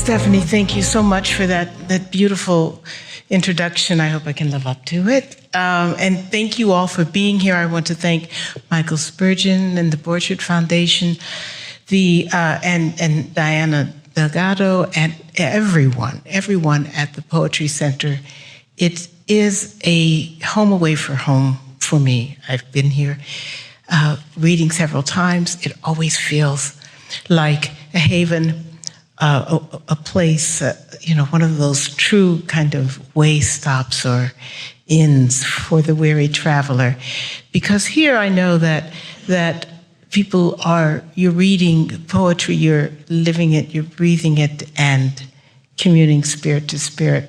Stephanie, thank you so much for that beautiful introduction. I hope I can live up to it. And thank you all for being here. I want to thank Michael Spurgeon and the Borchardt Foundation, and Diana Delgado, and everyone at the Poetry Center. It is a home away from home for me. I've been here reading several times. It always feels like a haven, a place, one of those true kind of way stops or inns for the weary traveler. Because here I know that people you're reading poetry, you're living it, you're breathing it, and communing spirit to spirit.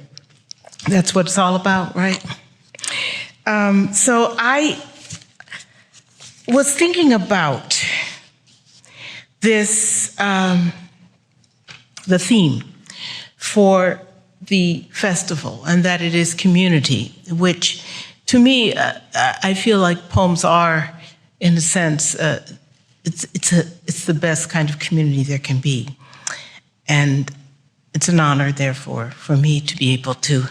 That's what it's all about, right? So I was thinking about this, the theme for the festival, and that it is community, which to me, I feel like poems are, in a sense, it's the best kind of community there can be. And it's an honor, therefore, for me to be able to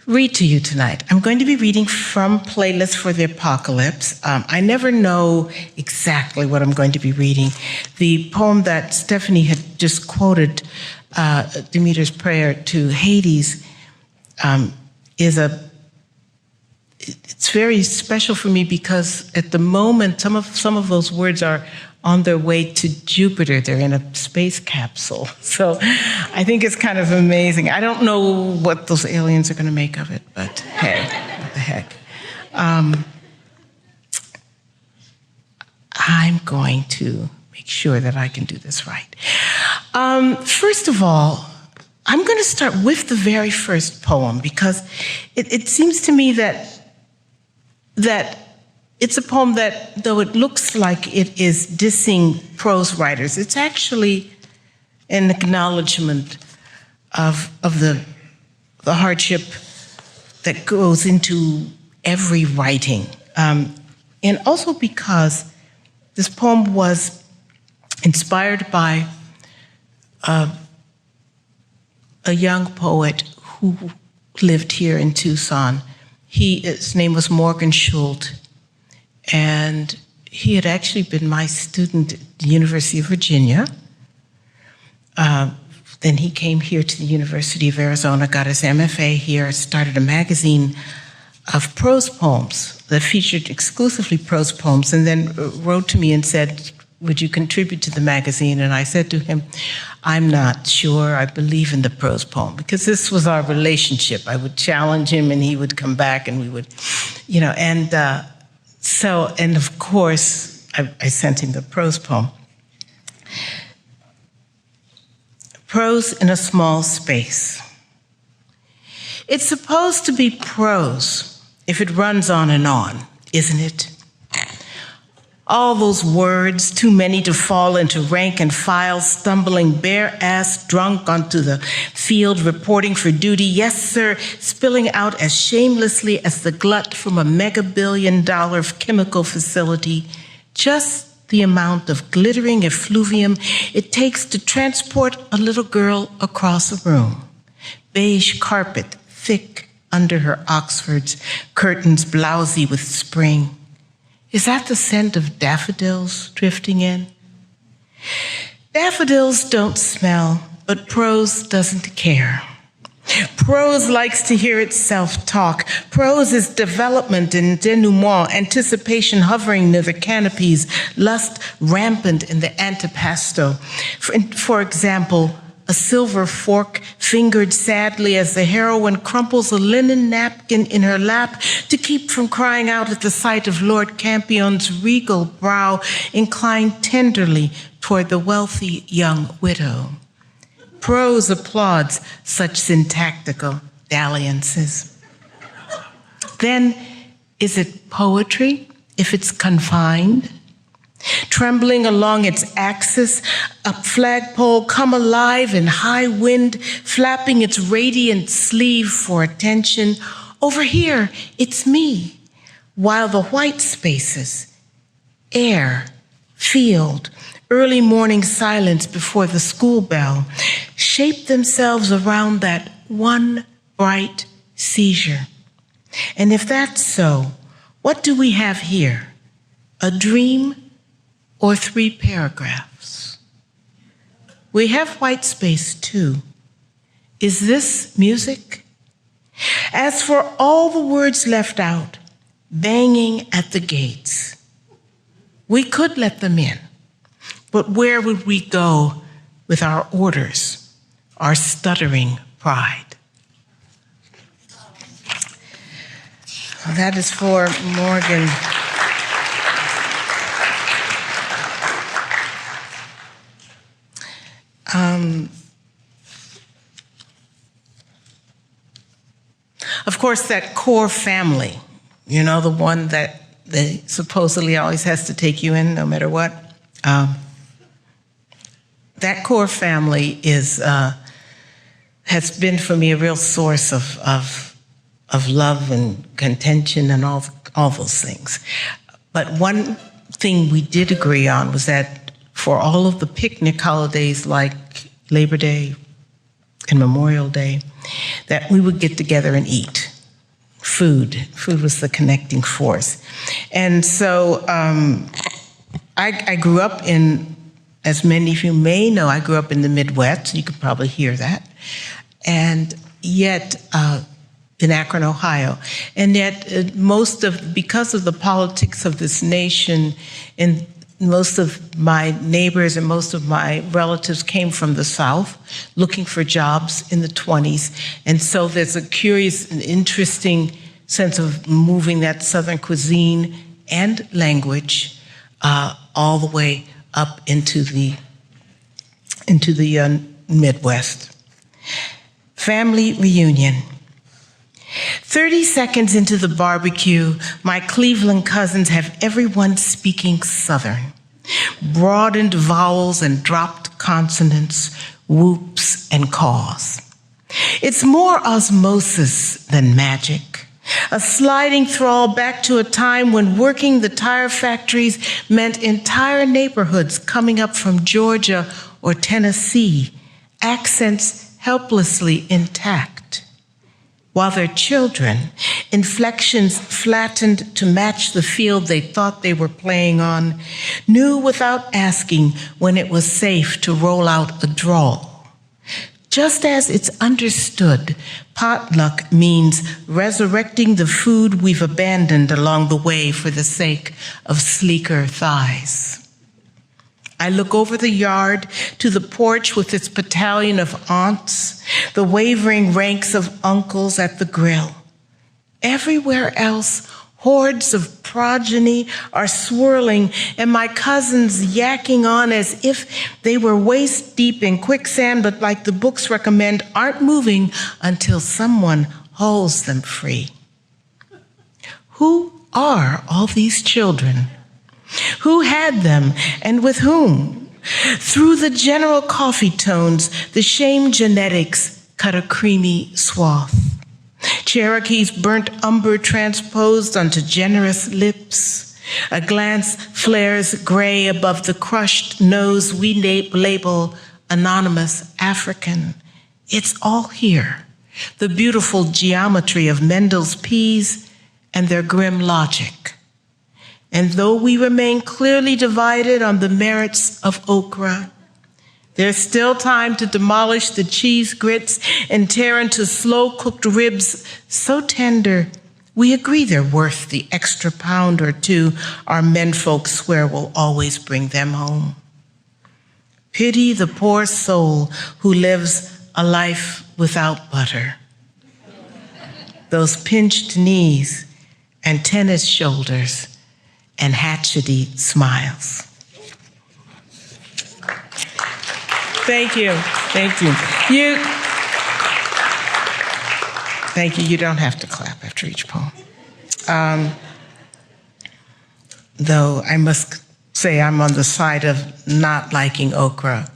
read to you tonight. I'm going to be reading from Playlist for the Apocalypse. I never know exactly what I'm going to be reading. The poem that Stephanie had just quoted, Demeter's Prayer to Hades, it's very special for me because at the moment, some of those words are on their way to Jupiter. They're in a space capsule. So I think it's kind of amazing. I don't know what those aliens are going to make of it, but hey, what the heck. I'm going to make sure that I can do this right. First of all, I'm going to start with the very first poem because it seems to me that it's a poem that, though it looks like it is dissing prose writers, it's actually an acknowledgement of the hardship that goes into every writing. And also because this poem was inspired by a young poet who lived here in Tucson. His name was Morgan Schult. And he had actually been my student at the University of Virginia. Then he came here to the University of Arizona, got his MFA here, started a magazine of prose poems that featured exclusively prose poems, and then wrote to me and said, would you contribute to the magazine? And I said to him, I'm not sure I believe in the prose poem, because this was our relationship. I would challenge him and he would come back and we would, and of course, I sent him the prose poem. Prose in a small space. It's supposed to be prose if it runs on and on, isn't it? All those words, too many to fall into rank and file, stumbling bare-ass drunk onto the field, reporting for duty, yes, sir, spilling out as shamelessly as the glut from a mega-billion-dollar chemical facility, just the amount of glittering effluvium it takes to transport a little girl across a room. Beige carpet, thick under her Oxfords, curtains blousy with spring. Is that the scent of daffodils drifting in? Daffodils don't smell, but prose doesn't care. Prose likes to hear itself talk. Prose is development and denouement, anticipation hovering near the canopies, lust rampant in the antipasto. For example, a silver fork fingered sadly as the heroine crumples a linen napkin in her lap to keep from crying out at the sight of Lord Campion's regal brow inclined tenderly toward the wealthy young widow. Prose applauds such syntactical dalliances. Then, is it poetry if it's confined? Trembling along its axis, a flagpole come alive in high wind, flapping its radiant sleeve for attention. Over here, it's me, while the white spaces, air, field, early morning silence before the school bell, shape themselves around that one bright seizure. And if that's so, what do we have here? A dream or 3 paragraphs? We have white space too. Is this music? As for all the words left out, banging at the gates, we could let them in, but where would we go with our orders, our stuttering pride? That is for Morgan. Of course, that core family, you know, the one that they supposedly always has to take you in no matter what. That core family has been for me a real source of love and contention and all those things. But one thing we did agree on was that for all of the picnic holidays like Labor Day and Memorial Day, that we would get together and eat. Food was the connecting force. And so I grew up in, as many of you may know, I grew up in the Midwest. You could probably hear that. And yet, in Akron, Ohio. And yet, because of the politics of this nation, and most of my neighbors and most of my relatives came from the South looking for jobs in the 20s. And so there's a curious and interesting sense of moving that Southern cuisine and language all the way up into the Midwest. Family reunion. 30 seconds into the barbecue, my Cleveland cousins have everyone speaking Southern. Broadened vowels and dropped consonants, whoops and caws. It's more osmosis than magic. A sliding thrall back to a time when working the tire factories meant entire neighborhoods coming up from Georgia or Tennessee, accents helplessly intact. While their children, inflections flattened to match the field they thought they were playing on, knew without asking when it was safe to roll out a drawl. Just as it's understood, potluck means resurrecting the food we've abandoned along the way for the sake of sleeker thighs. I look over the yard to the porch with its battalion of aunts, the wavering ranks of uncles at the grill. Everywhere else, hordes of progeny are swirling, and my cousins yakking on as if they were waist deep in quicksand, but like the books recommend, aren't moving until someone hauls them free. Who are all these children? Who had them and with whom? Through the general coffee tones, the shame genetics cut a creamy swath. Cherokee's burnt umber transposed onto generous lips. A glance flares gray above the crushed nose we label anonymous African. It's all here, the beautiful geometry of Mendel's peas and their grim logic. And though we remain clearly divided on the merits of okra, there's still time to demolish the cheese grits and tear into slow-cooked ribs so tender we agree they're worth the extra pound or two our menfolk swear will always bring them home. Pity the poor soul who lives a life without butter. Those pinched knees and tennis shoulders and hatchety smiles. Thank you. Thank you. Thank you. You don't have to clap after each poem. Though I must say I'm on the side of not liking okra.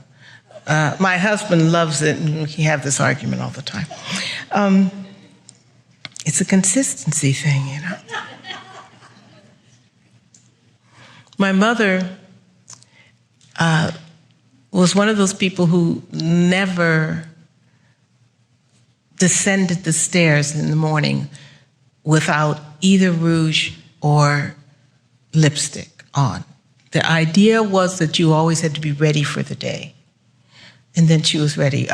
My husband loves it, and we have this argument all the time. It's a consistency thing, you know. My mother was one of those people who never descended the stairs in the morning without either rouge or lipstick on. The idea was that you always had to be ready for the day. And then she was ready.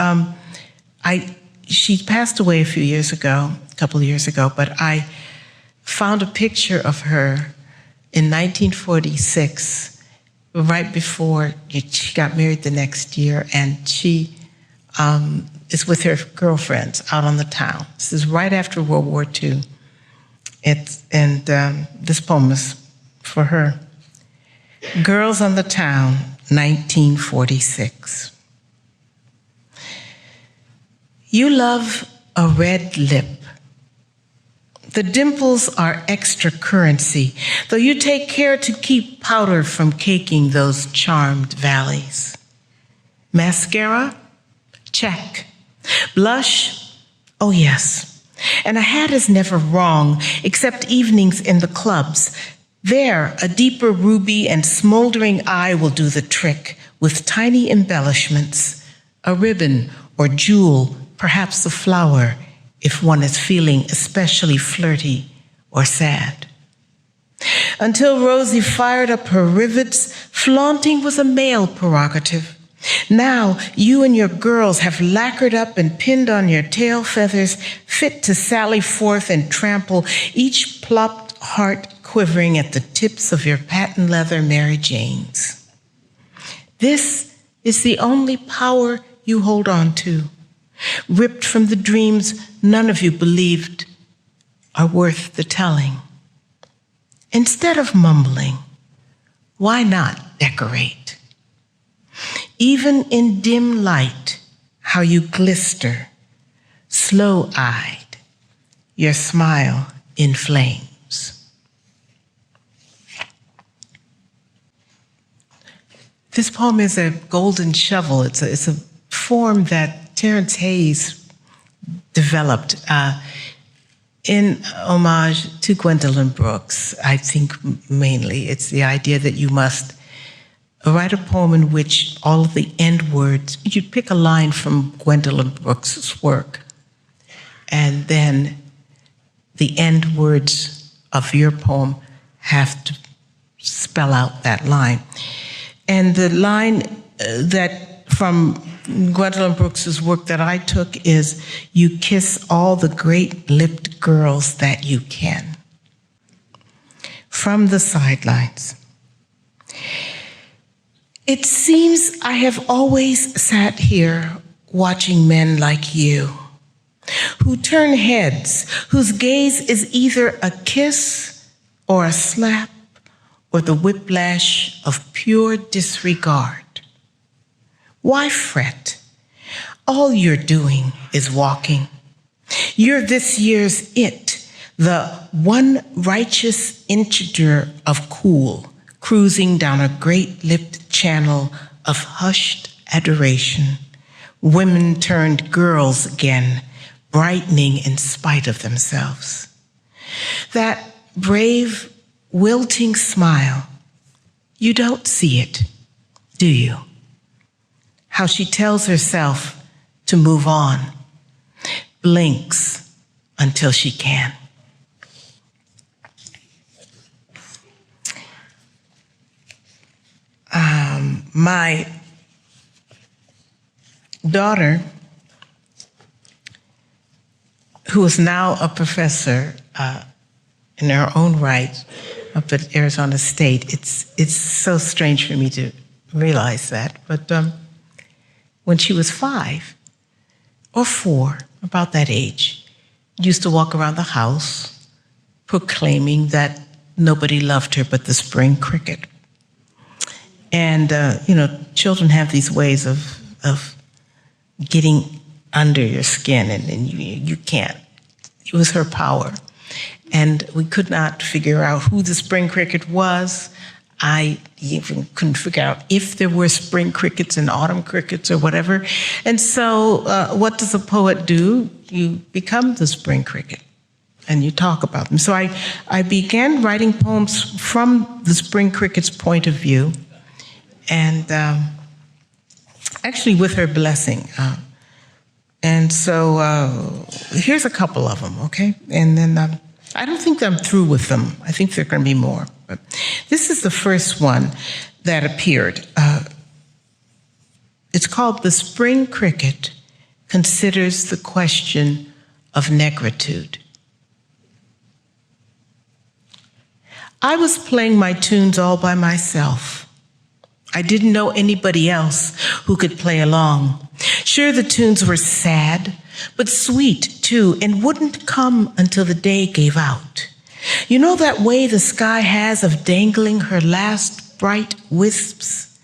She passed away a couple of years ago, but I found a picture of her in 1946, right before she got married the next year, and she is with her girlfriends out on the town. This is right after World War II. This poem is for her. Girls on the Town, 1946. You love a red lip. The dimples are extra currency, though you take care to keep powder from caking those charmed valleys. Mascara? Check. Blush? Oh yes. And a hat is never wrong, except evenings in the clubs. There, a deeper ruby and smoldering eye will do the trick with tiny embellishments, a ribbon or jewel, perhaps a flower, if one is feeling especially flirty or sad. Until Rosie fired up her rivets, flaunting was a male prerogative. Now you and your girls have lacquered up and pinned on your tail feathers, fit to sally forth and trample, each plopped heart quivering at the tips of your patent leather Mary Janes. This is the only power you hold on to, ripped from the dreams none of you believed are worth the telling. Instead of mumbling, why not decorate? Even in dim light, how you glister, slow-eyed, your smile in flames. This poem is a golden shovel. It's a form that Terence Hayes developed in homage to Gwendolyn Brooks. I think mainly it's the idea that you must write a poem in which all of the end words, you'd pick a line from Gwendolyn Brooks' work, and then the end words of your poem have to spell out that line. And the line that from Gwendolyn Brooks' work that I took is, you kiss all the great-lipped girls that you can. From the sidelines. It seems I have always sat here watching men like you, who turn heads, whose gaze is either a kiss or a slap or the whiplash of pure disregard. Why fret? All you're doing is walking. You're this year's it, the one righteous integer of cool, cruising down a great-lipped channel of hushed adoration. Women turned girls again, brightening in spite of themselves. That brave, wilting smile, you don't see it, do you? How she tells herself to move on, blinks until she can. My daughter, who is now a professor in her own right up at Arizona State, it's so strange for me to realize that, but when she was 5 or 4, about that age, used to walk around the house proclaiming that nobody loved her but the spring cricket. And, children have these ways of getting under your skin, and you can't. It was her power. And we could not figure out who the spring cricket was. I even couldn't figure out if there were spring crickets and autumn crickets or whatever. And so what does a poet do? You become the spring cricket and you talk about them. So I began writing poems from the spring cricket's point of view. and actually with her blessing. And so here's a couple of them, okay? And then I don't think I'm through with them. I think there are going to be more. But this is the first one that appeared. It's called "The Spring Cricket Considers the Question of Negritude." I was playing my tunes all by myself. I didn't know anybody else who could play along. Sure, the tunes were sad, but sweet too, and wouldn't come until the day gave out. You know that way the sky has of dangling her last bright wisps?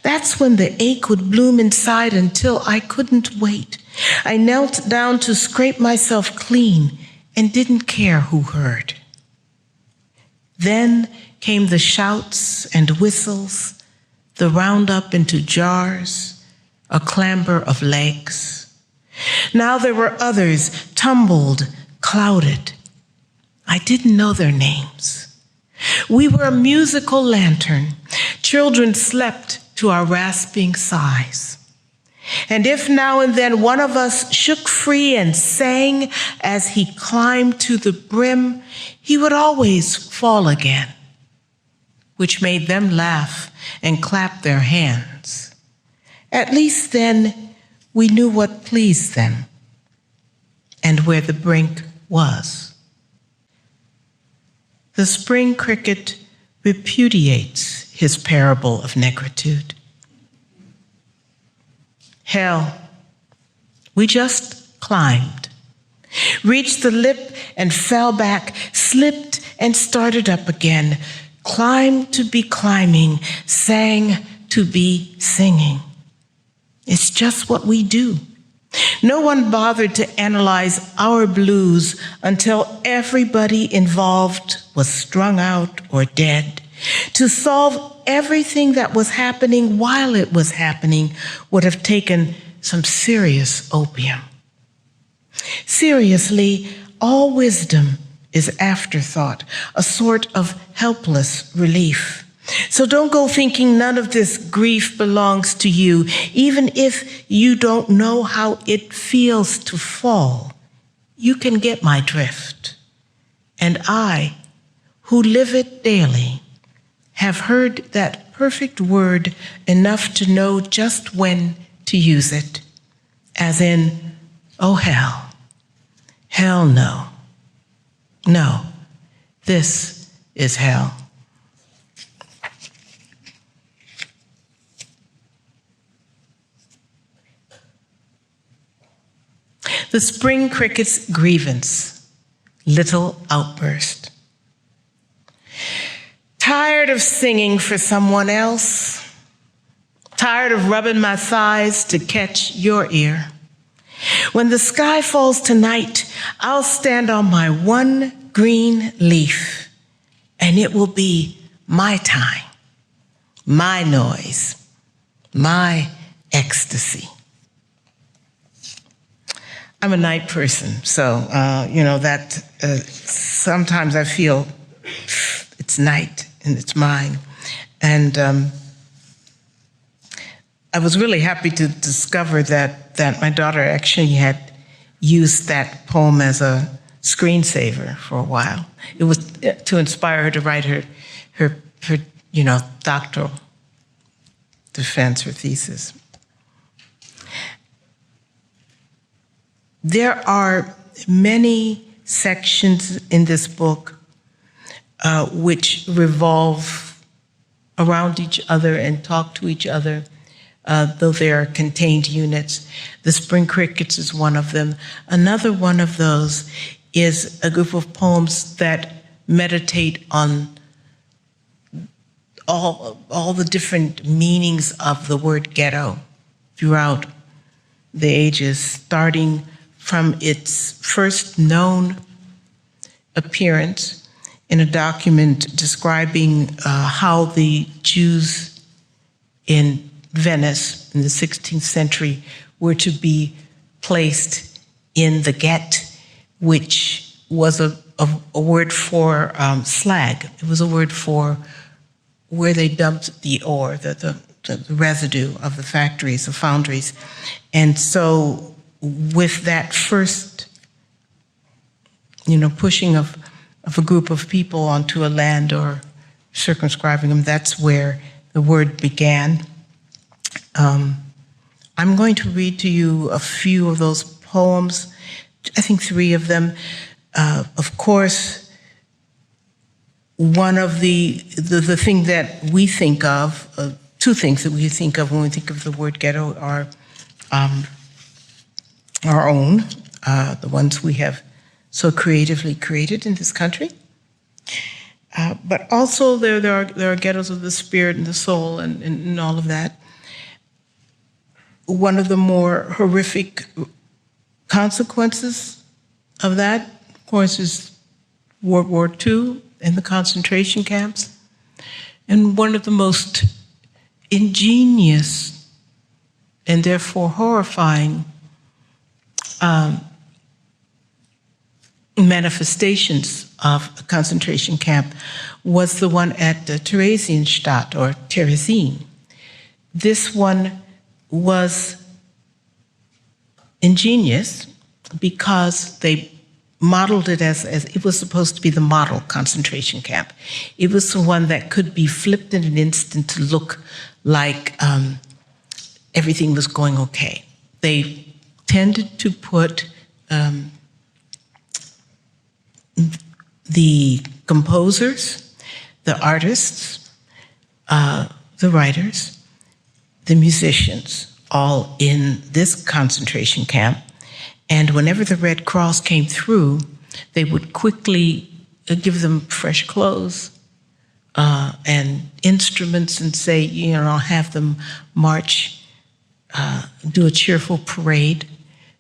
That's when the ache would bloom inside until I couldn't wait. I knelt down to scrape myself clean and didn't care who heard. Then came the shouts and whistles, the roundup into jars, a clamber of legs. Now there were others, tumbled, clouded. I didn't know their names. We were a musical lantern. Children slept to our rasping sighs. And if now and then one of us shook free and sang as he climbed to the brim, he would always fall again, which made them laugh and clap their hands. At least then we knew what pleased them and where the brink was. The spring cricket repudiates his parable of negritude. Hell, we just climbed, reached the lip and fell back, slipped and started up again, climbed to be climbing, sang to be singing. It's just what we do. No one bothered to analyze our blues until everybody involved was strung out or dead. To solve everything that was happening while it was happening would have taken some serious opium. Seriously, all wisdom is afterthought, a sort of helpless relief. So don't go thinking none of this grief belongs to you, even if you don't know how it feels to fall. You can get my drift. And I, who live it daily, have heard that perfect word enough to know just when to use it, as in, oh hell, hell no. No, this is hell. The spring cricket's grievance, little outburst. Tired of singing for someone else, tired of rubbing my thighs to catch your ear. When the sky falls tonight, I'll stand on my one green leaf, and it will be my time, my noise, my ecstasy. I'm a night person, so, that sometimes I feel it's night and it's mine. And I was really happy to discover that my daughter actually had used that poem as a screensaver for a while. It was to inspire her to write her doctoral defense, her thesis. There are many sections in this book which revolve around each other and talk to each other, though they are contained units. The Spring Crickets is one of them. Another one of those is a group of poems that meditate on all the different meanings of the word ghetto throughout the ages, starting from its first known appearance in a document describing how the Jews in Venice in the 16th century were to be placed in the ghet, which was a word for slag. It was a word for where they dumped the ore, the the residue of the factories, the foundries. And so with that first, pushing of a group of people onto a land or circumscribing them, that's where the word began. I'm going to read to you a few of those poems, I think 3 of them. Of course, one of the thing that we think of, 2 things that we think of when we think of the word ghetto are our own, the ones we have so creatively created in this country. But also there are ghettos of the spirit and the soul and all of that. One of the more horrific consequences of that, of course, is World War II and the concentration camps. And one of the most ingenious and therefore horrifying manifestations of a concentration camp was the one at Theresienstadt, or Terezin. This one was ingenious because they modeled it as it was supposed to be the model concentration camp. It was the one that could be flipped in an instant to look like everything was going okay. They tended to put the composers, the artists, the writers, the musicians, all in this concentration camp. And whenever the Red Cross came through, they would quickly give them fresh clothes and instruments and say, have them march, do a cheerful parade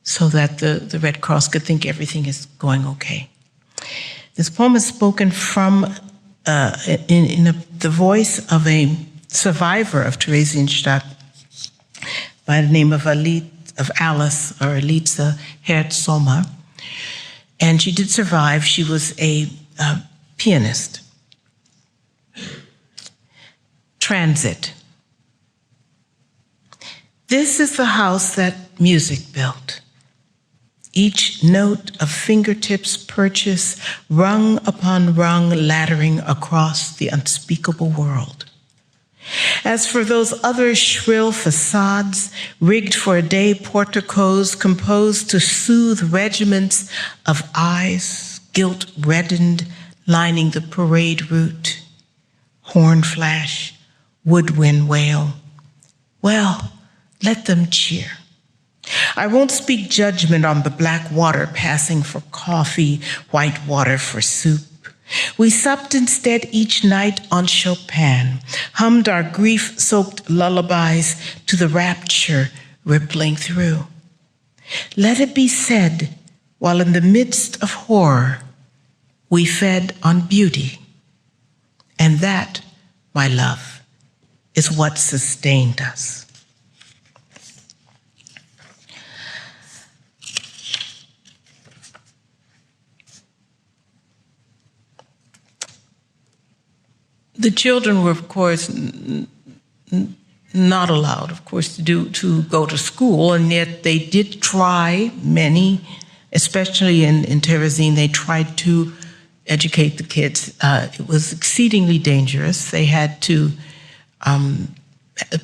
so that the Red Cross could think everything is going okay. This poem is spoken from the voice of a survivor of Theresienstadt by the name of Alice, or Elitza Herz-Sommer. And she did survive. She was a pianist. Transit. This is the house that music built. Each note of fingertips purchase, rung upon rung, laddering across the unspeakable world. As for those other shrill facades, rigged for a day porticos composed to soothe regiments of eyes, guilt reddened, lining the parade route, horn flash, woodwind wail. Well, let them cheer. I won't speak judgment on the black water passing for coffee, white water for soup. We supped instead each night on Chopin, hummed our grief-soaked lullabies to the rapture rippling through. Let it be said, while in the midst of horror, we fed on beauty. And that, my love, is what sustained us. The children were, of course, not allowed, of course, to go to school, and yet they did try, many, especially in Terezin, they tried to educate the kids. It was exceedingly dangerous. They had to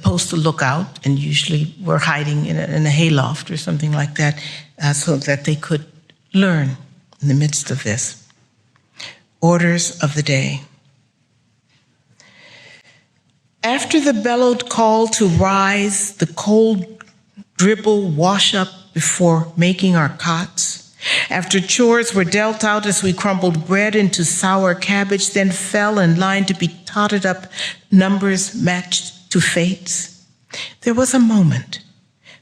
post a lookout, and usually were hiding in a hayloft or something like that, so that they could learn in the midst of this. Orders of the day. After the bellowed call to rise, the cold dribble wash up before making our cots. After chores were dealt out as we crumbled bread into sour cabbage, then fell in line to be totted up, numbers matched to fates. There was a moment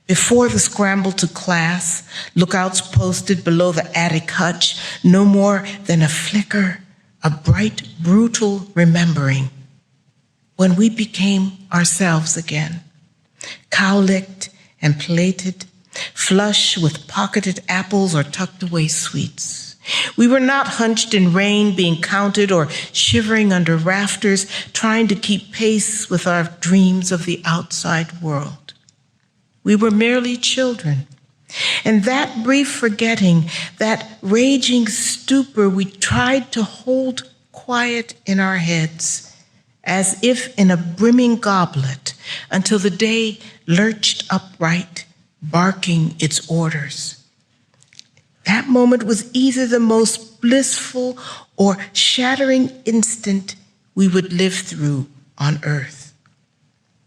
before the scramble to class, lookouts posted below the attic hutch, no more than a flicker, a bright, brutal remembering. When we became ourselves again, cowlicked and plated, flush with pocketed apples or tucked away sweets. We were not hunched in rain, being counted, or shivering under rafters, trying to keep pace with our dreams of the outside world. We were merely children. And that brief forgetting, that raging stupor, we tried to hold quiet in our heads, as if in a brimming goblet, until the day lurched upright, barking its orders. That moment was either the most blissful or shattering instant we would live through on earth.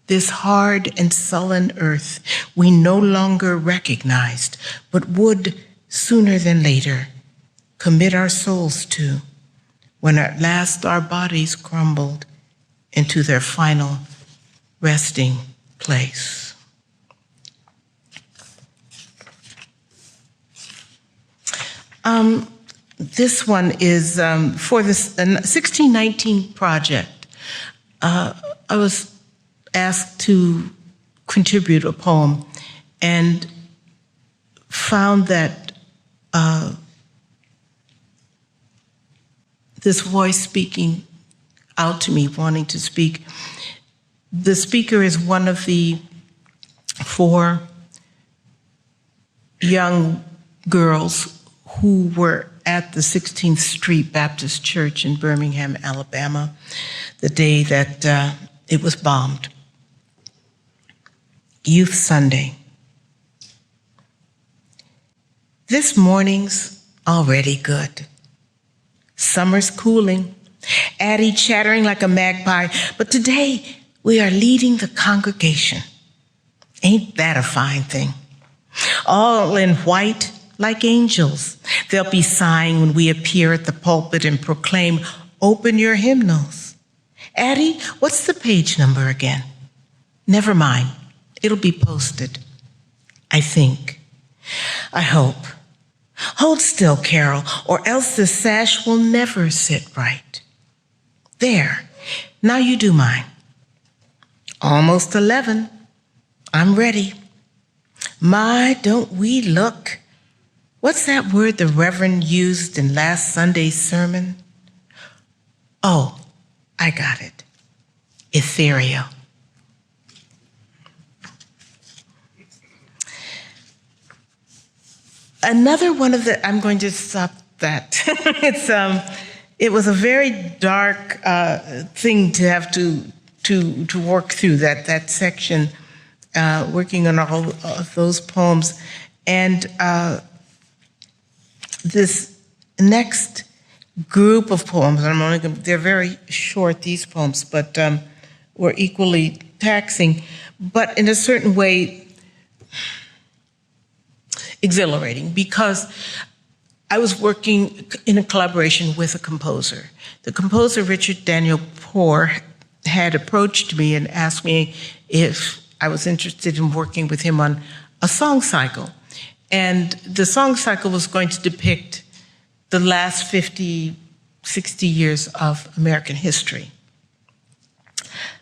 This hard and sullen earth we no longer recognized, but would, sooner than later, commit our souls to, when at last our bodies crumbled into their final resting place. This one is for this 1619 project. I was asked to contribute a poem and found that this voice speaking out to me, wanting to speak. The speaker is one of the 4 young girls who were at the 16th Street Baptist Church in Birmingham, Alabama, the day that it was bombed. Youth Sunday. This morning's already good. Summer's cooling, Addie chattering like a magpie, but today we are leading the congregation. Ain't that a fine thing? All in white, like angels. They'll be sighing when we appear at the pulpit and proclaim, "Open your hymnals." Addie, what's the page number again? Never mind. It'll be posted. I think. I hope. Hold still, Carol, or else the sash will never sit right. There. Now you do mine. Almost 11. I'm ready. My, don't we look? What's that word the Reverend used in last Sunday's sermon? Oh, I got it. Ethereal. Another one of the, I'm going to stop that. It was a very dark thing to have to work through that section, working on all of those poems. And this next group of poems, they're very short, these poems, but were equally taxing, but in a certain way, exhilarating, because I was working in a collaboration with a composer. The composer, Richard Daniel Poor, had approached me and asked me if I was interested in working with him on a song cycle. And the song cycle was going to depict the last 50, 60 years of American history,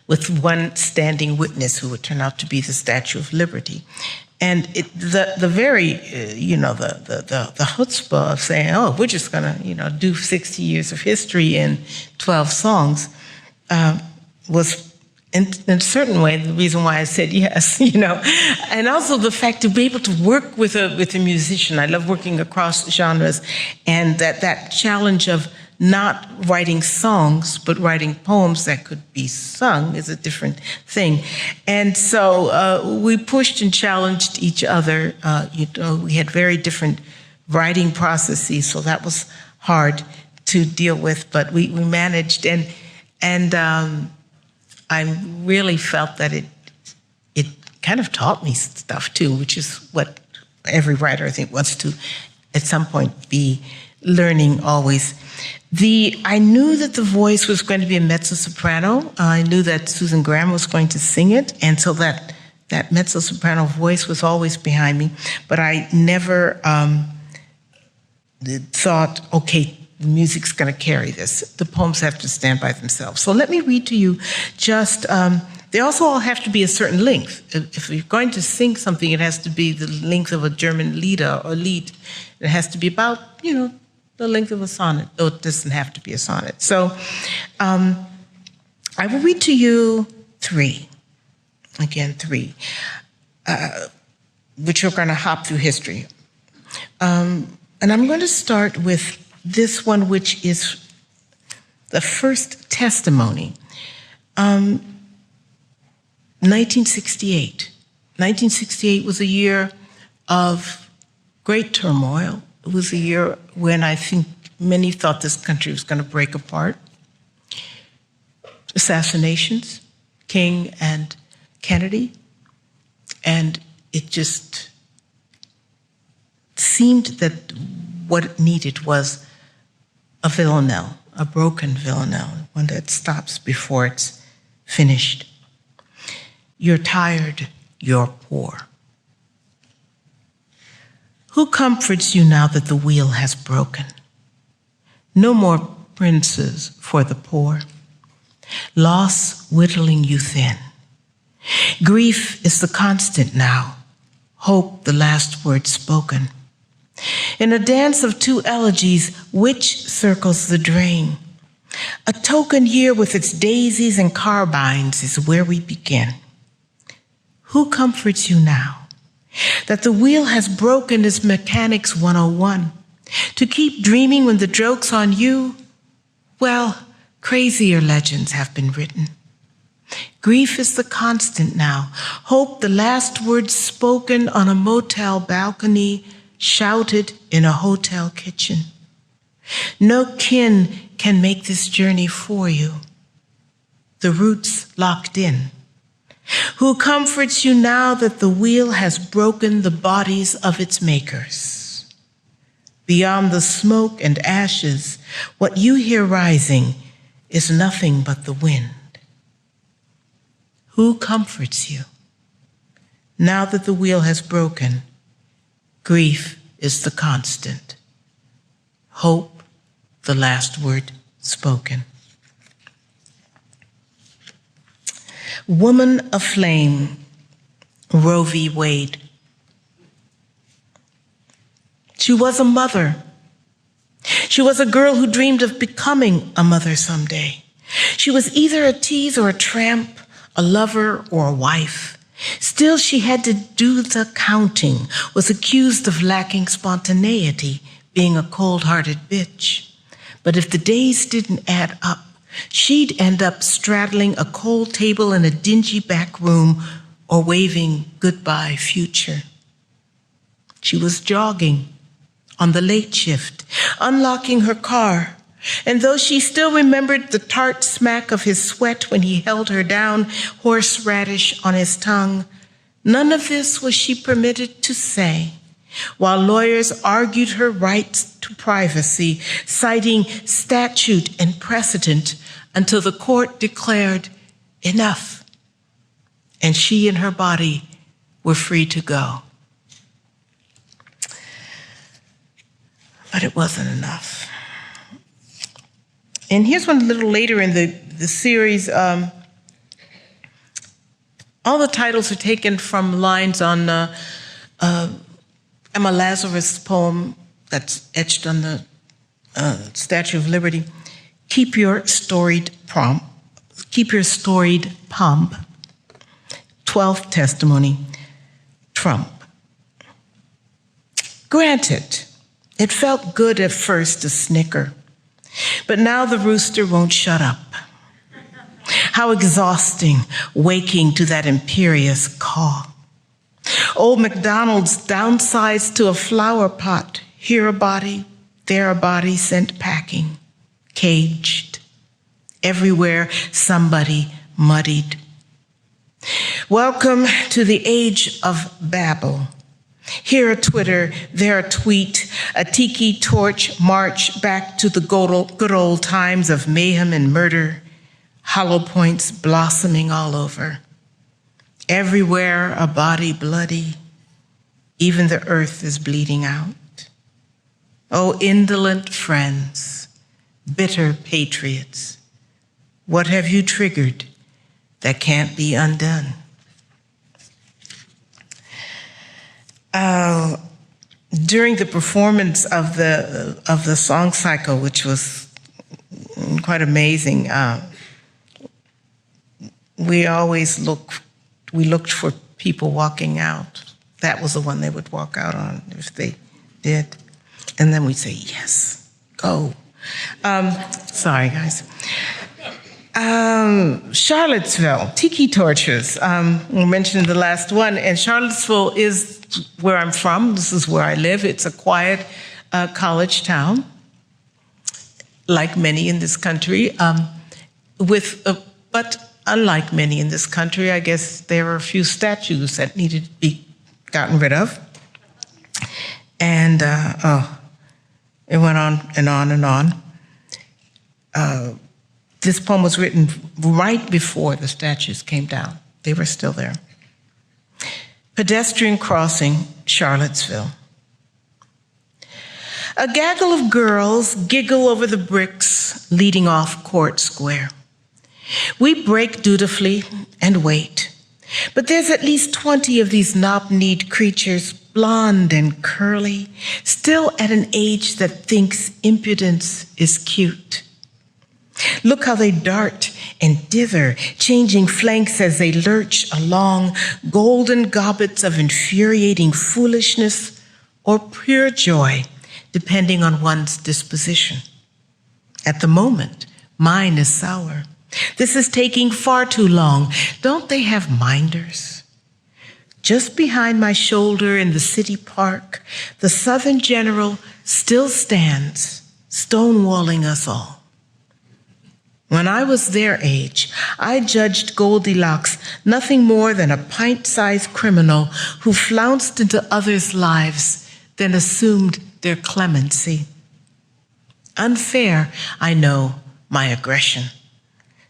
with one standing witness who would turn out to be the Statue of Liberty. And the very, the chutzpah of saying, oh, we're just gonna, do 60 years of history in 12 songs was, in a certain way, the reason why I said yes, And also the fact to be able to work with a musician. I love working across genres, and that challenge of not writing songs, but writing poems that could be sung is a different thing. And so we pushed and challenged each other. We had very different writing processes, so that was hard to deal with, but we managed. And I really felt that it kind of taught me stuff too, which is what every writer, I think, wants to, at some point, be learning always. I knew that the voice was going to be a mezzo-soprano. I knew that Susan Graham was going to sing it, and so that mezzo-soprano voice was always behind me. But I never thought, okay, the music's going to carry this. The poems have to stand by themselves. So let me read to you just, they also all have to be a certain length. If you're going to sing something, it has to be the length of a German Lieder or Lied. It has to be about, the length of a sonnet, though it doesn't have to be a sonnet. So I will read to you three, which are going to hop through history. And I'm going to start with this one, which is the first testimony. 1968. 1968 was a year of great turmoil. It was a year when I think many thought this country was going to break apart. Assassinations, King and Kennedy, and it just seemed that what it needed was a villanelle, a broken villanelle, one that stops before it's finished. You're tired, you're poor. Who comforts you now that the wheel has broken? No more princes for the poor. Loss whittling you thin. Grief is the constant now, hope the last word spoken. In a dance of two elegies, which circles the drain? A token year with its daisies and carbines is where we begin. Who comforts you now that the wheel has broken is Mechanics 101? To keep dreaming when the joke's on you? Well, crazier legends have been written. Grief is the constant now, hope the last word spoken on a motel balcony, shouted in a hotel kitchen. No kin can make this journey for you. The roots locked in. Who comforts you now that the wheel has broken the bodies of its makers? Beyond the smoke and ashes, what you hear rising is nothing but the wind. Who comforts you now that the wheel has broken? Grief is the constant. Hope, the last word spoken. Woman aflame, Roe v. Wade. She was a mother. She was a girl who dreamed of becoming a mother someday. She was either a tease or a tramp, a lover or a wife. Still, she had to do the counting, was accused of lacking spontaneity, being a cold-hearted bitch. But if the days didn't add up, she'd end up straddling a cold table in a dingy back room or waving goodbye future. She was jogging on the late shift, unlocking her car, and though she still remembered the tart smack of his sweat when he held her down, horseradish on his tongue, none of this was she permitted to say, while lawyers argued her rights to privacy, citing statute and precedent until the court declared enough, and she and her body were free to go. But it wasn't enough. And here's one a little later in the series. All the titles are taken from lines on Emma Lazarus' poem that's etched on the Statue of Liberty. Keep your storied pomp. 12th testimony, Trump. Granted, it felt good at first to snicker, but now the rooster won't shut up. How exhausting waking to that imperious caw. Old McDonald's downsized to a flower pot, here a body, there a body sent packing, caged. Everywhere somebody muddied. Welcome to the age of Babel. Here a Twitter, there a tweet, a tiki torch march back to the good old times of mayhem and murder, hollow points blossoming all over. Everywhere a body bloody, even the earth is bleeding out. Oh, indolent friends, bitter patriots, what have you triggered that can't be undone? during the performance of the song cycle, which was quite amazing, we looked for people walking out. That was the one they would walk out on if they did. And then we'd say, yes, go. Sorry, guys. Charlottesville, tiki torches. We mentioned the last one, and Charlottesville is where I'm from. This is where I live. It's a quiet college town, like many in this country. But unlike many in this country, I guess there are a few statues that needed to be gotten rid of. And it went on and on and on. This poem was written right before the statues came down. They were still there. Pedestrian crossing, Charlottesville. A gaggle of girls giggle over the bricks leading off Court Square. We break dutifully and wait. But there's at least 20 of these knock-kneed creatures, blonde and curly, still at an age that thinks impudence is cute. Look how they dart and dither, changing flanks as they lurch along, golden gobbets of infuriating foolishness or pure joy, depending on one's disposition. At the moment, mine is sour. This is taking far too long. Don't they have minders? Just behind my shoulder in the city park, the Southern General still stands, stonewalling us all. When I was their age, I judged Goldilocks nothing more than a pint-sized criminal who flounced into others' lives, then assumed their clemency. Unfair, I know, my aggression.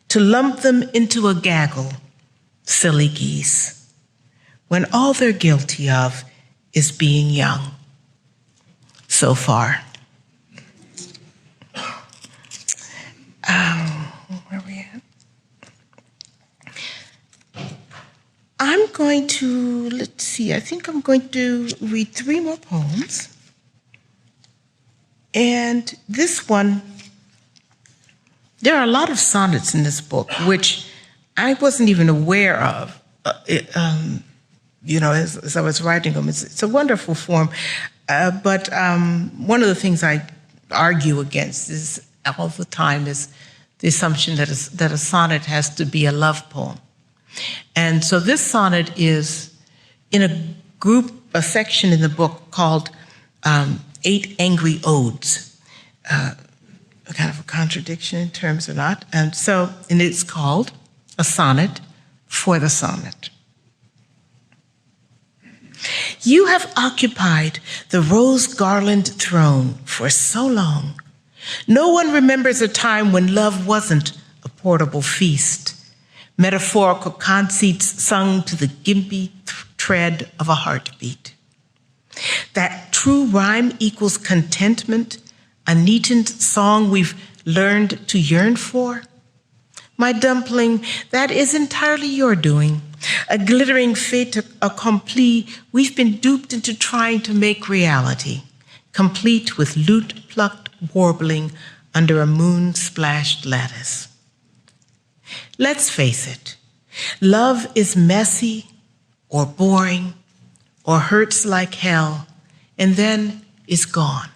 To lump them into a gaggle, silly geese, when all they're guilty of is being young. So far. Where are we at? I'm going to, let's see, I think I'm going to read 3 more poems. And this one, there are a lot of sonnets in this book, which I wasn't even aware of, as I was writing them. It's a wonderful form. But one of the things I argue against is all the time is the assumption that a sonnet has to be a love poem. And so this sonnet is in a section in the book called 8 Angry Odes. Kind of a contradiction in terms or not. And it's called A Sonnet for the Sonnet. You have occupied the rose garland throne for so long. No one remembers a time when love wasn't a portable feast, metaphorical conceits sung to the gimpy tread of a heartbeat. That true rhyme equals contentment, a neatened song we've learned to yearn for? My dumpling, that is entirely your doing. A glittering fait accompli we've been duped into trying to make reality, complete with lute-plucked warbling under a moon-splashed lattice. Let's face it, love is messy or boring or hurts like hell and then is gone.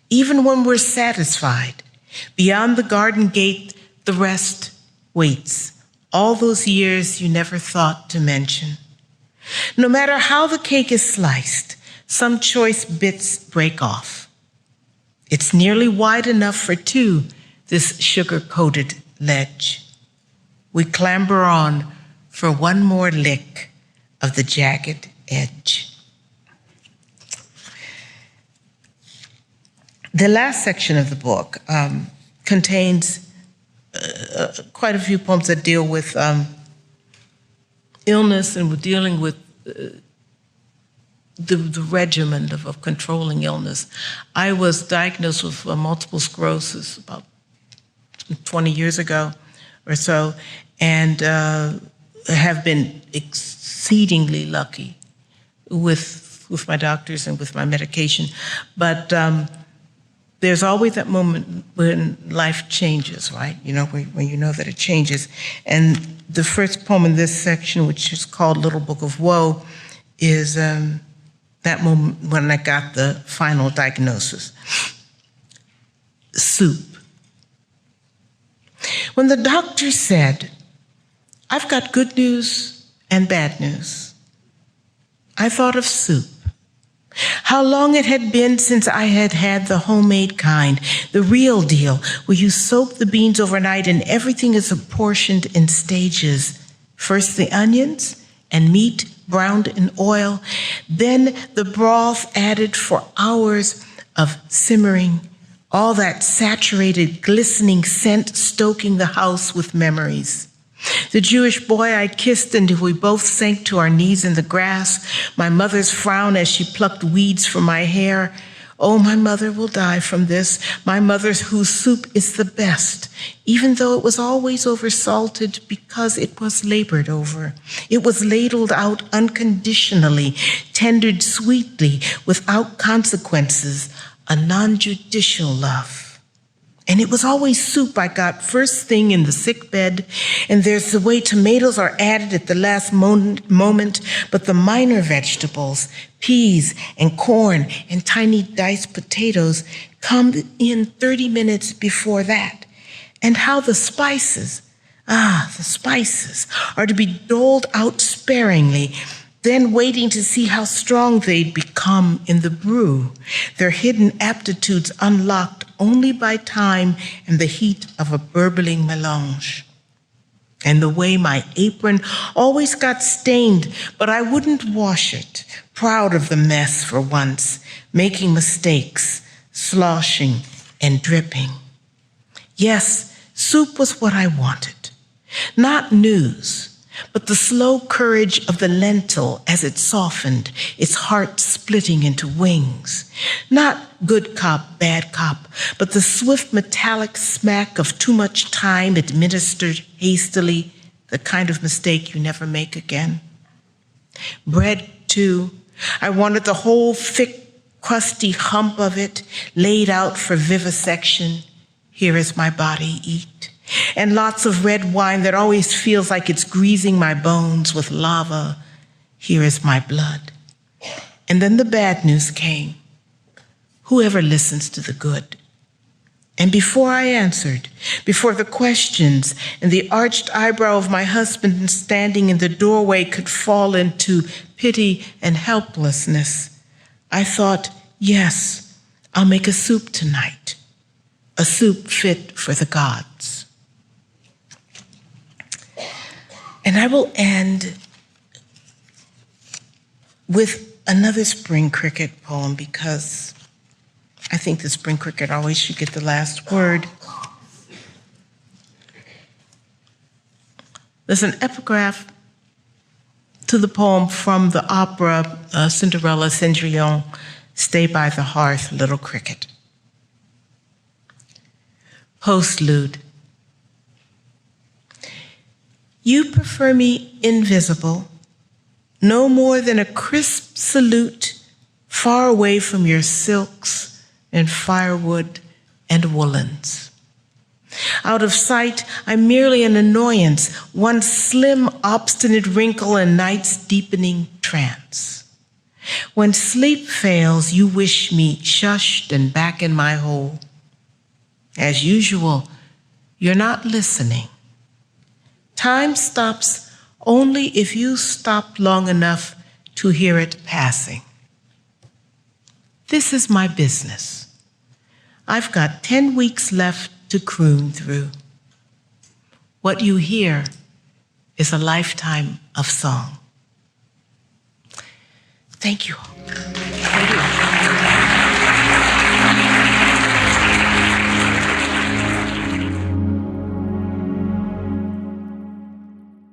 Even when we're satisfied, beyond the garden gate, the rest waits. All those years you never thought to mention. No matter how the cake is sliced, some choice bits break off. It's nearly wide enough for 2, this sugar-coated ledge. We clamber on for one more lick of the jagged edge. The last section of the book contains quite a few poems that deal with illness and with dealing with the regimen of controlling illness. I was diagnosed with multiple sclerosis about 20 years ago or so, and have been exceedingly lucky with with my doctors and with my medication. But there's always that moment when life changes, right? You know, when you know that it changes. And the first poem in this section, which is called Little Book of Woe, is that moment when I got the final diagnosis. Soup. When the doctor said, "I've got good news and bad news," I thought of soup. How long it had been since I had had the homemade kind, the real deal, where you soak the beans overnight and everything is apportioned in stages. First the onions and meat browned in oil, then the broth added for hours of simmering, all that saturated, glistening scent stoking the house with memories. The Jewish boy I kissed until we both sank to our knees in the grass, my mother's frown as she plucked weeds from my hair. Oh, my mother will die from this, my mother's whose soup is the best, even though it was always oversalted because it was labored over. It was ladled out unconditionally, tendered sweetly, without consequences, a non-judicial love. And it was always soup I got first thing in the sick bed, and there's the way tomatoes are added at the last moment, but the minor vegetables, peas and corn and tiny diced potatoes, come in 30 minutes before that. And how the spices, the spices, are to be doled out sparingly, then waiting to see how strong they'd become in the brew, their hidden aptitudes unlocked only by time and the heat of a burbling melange. And the way my apron always got stained, but I wouldn't wash it, proud of the mess for once, making mistakes, sloshing and dripping. Yes, soup was what I wanted, not news, but the slow courage of the lentil as it softened, its heart splitting into wings. Not good cop, bad cop, but the swift metallic smack of too much time administered hastily, the kind of mistake you never make again. Bread, too. I wanted the whole thick, crusty hump of it laid out for vivisection. Here is my body, eat. And lots of red wine that always feels like it's greasing my bones with lava. Here is my blood. And then the bad news came. Whoever listens to the good? And before I answered, before the questions and the arched eyebrow of my husband standing in the doorway could fall into pity and helplessness, I thought, yes, I'll make a soup tonight, a soup fit for the gods. And I will end with another spring cricket poem because I think the spring cricket always should get the last word. There's an epigraph to the poem from the opera Cinderella, Cendrillon, Stay by the Hearth, Little Cricket. Postlude. You prefer me invisible, no more than a crisp salute, far away from your silks and firewood and woolens. Out of sight, I'm merely an annoyance, one slim, obstinate wrinkle in night's deepening trance. When sleep fails, you wish me shushed and back in my hole. As usual, you're not listening. Time stops only if you stop long enough to hear it passing. This is my business. I've got 10 weeks left to croon through. What you hear is a lifetime of song. Thank you all. Thank you.